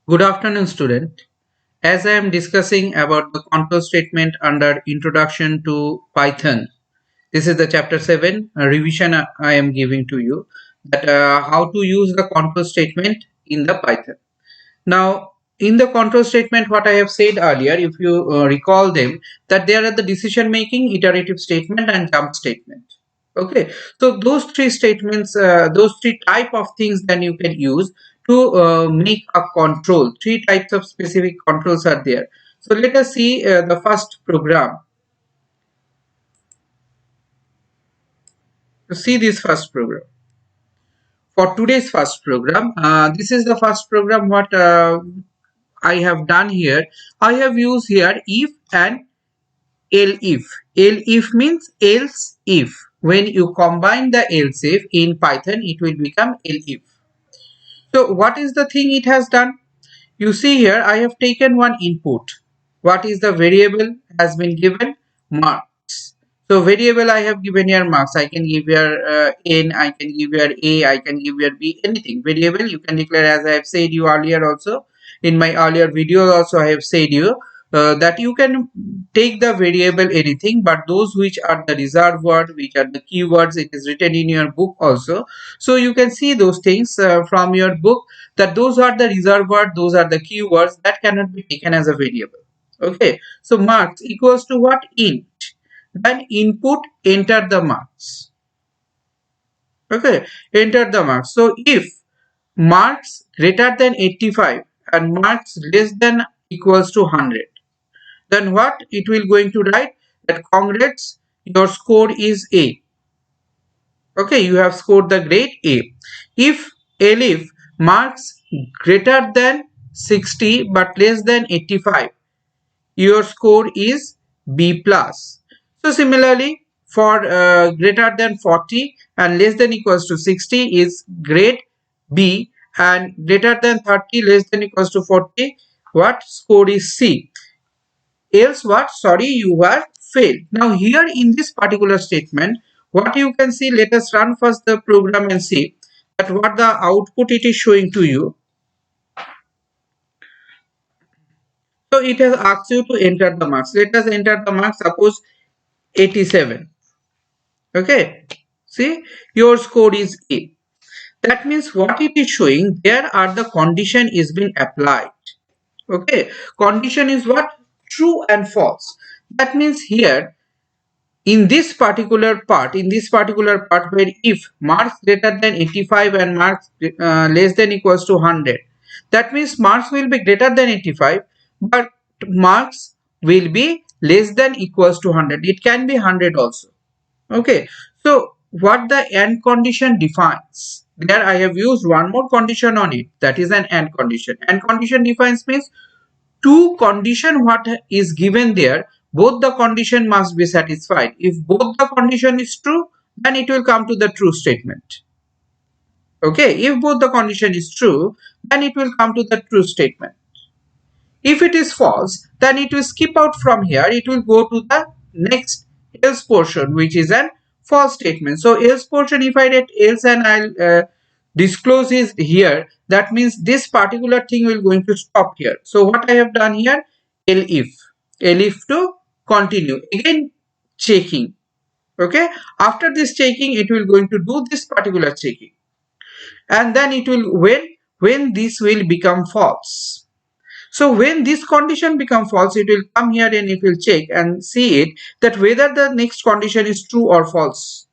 Good afternoon, student. As I am discussing about the control statement under Introduction to Python, this is the chapter 7 revision I am giving to you that how to use the control statement in the Python. Now, in the control statement, what I have said earlier, if you recall them, that there are the decision making, iterative statement, and jump statement. Okay, so those three statements, those three type of things, then you can use to make a control. Three types of specific controls are there. So let us see the first program. See this first program. For today's first program, this is the first program what I have done here. I have used here if and elif. Elif means else if. When you combine the else if in Python, it will become elif. So what is the thing it has done? You see here, I have taken one input. What is the variable has been given? Marks. So variable I have given here marks. I can give here n, I can give here a, I can give here b, anything. Variable you can declare, as I have said you earlier also. In my earlier video also I have said you that you can take the variable anything, but those which are the reserved word, which are the keywords, it is written in your book also. So you can see those things from your book, that those are the reserved word, those are the keywords that cannot be taken as a variable. Okay, so marks equals to what? Int. Then input, enter the marks. Okay, enter the marks. So if marks greater than 85 and marks less than equals to 100, then what it will going to write? That congrats, your score is A. Okay, you have scored the grade A. If elif marks greater than 60 but less than 85, your score is B plus. So similarly, for greater than 40 and less than equals to 60 is grade B, and greater than 30 less than equals to 40, what score is C. Else what? Sorry, you are failed. Now here in this particular statement, what you can see, let us run first the program and see that what the output it is showing to you. So it has asked you to enter the marks. Let us enter the marks, suppose 87. Okay, see, your score is A. That means what it is showing, there are the condition is being applied. Okay, condition is what? True and false. That means here in this particular part, where if marks greater than 85 and marks less than equals to 100, that means marks will be greater than 85 but marks will be less than equals to 100. It can be 100 also. Okay, so what the AND condition defines, there I have used one more condition on it, that is an AND condition. AND condition defines means two condition what is given there, both the condition must be satisfied. If both the condition is true, then it will come to the true statement. Okay, if both the condition is true, then it will come to the true statement. If it is false, then it will skip out from here, it will go to the next else portion, which is an false statement. So else portion, if I write else and I'll disclose is here, that means this particular thing will going to stop here. So what I have done here, elif to continue, again checking. Okay, after this checking it will going to do this particular checking, and then it will when this will become false. So when this condition become false, it will come here and it will check and see it that whether the next condition is true or false.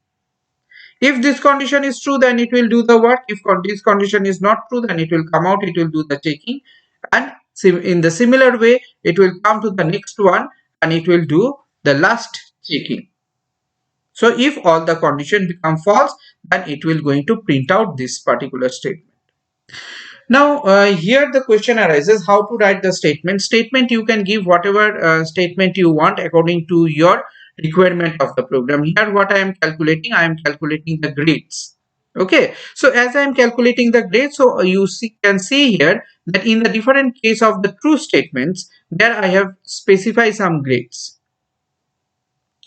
If this condition is true, then it will do the work. If this condition is not true, then it will come out, it will do the checking, and in the similar way it will come to the next one and it will do the last checking. So if all the condition become false, then it will going to print out this particular statement. Now here the question arises how to write the statement. Statement you can give whatever statement you want according to your requirement of the program. Here what I am calculating the grades. Okay, so as I am calculating the grades, so you can see here that in the different case of the true statements, there I have specified some grades,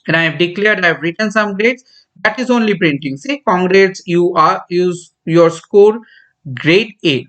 and I have declared, I have written some grades. That is only printing. Say congrats, you are use your score grade A.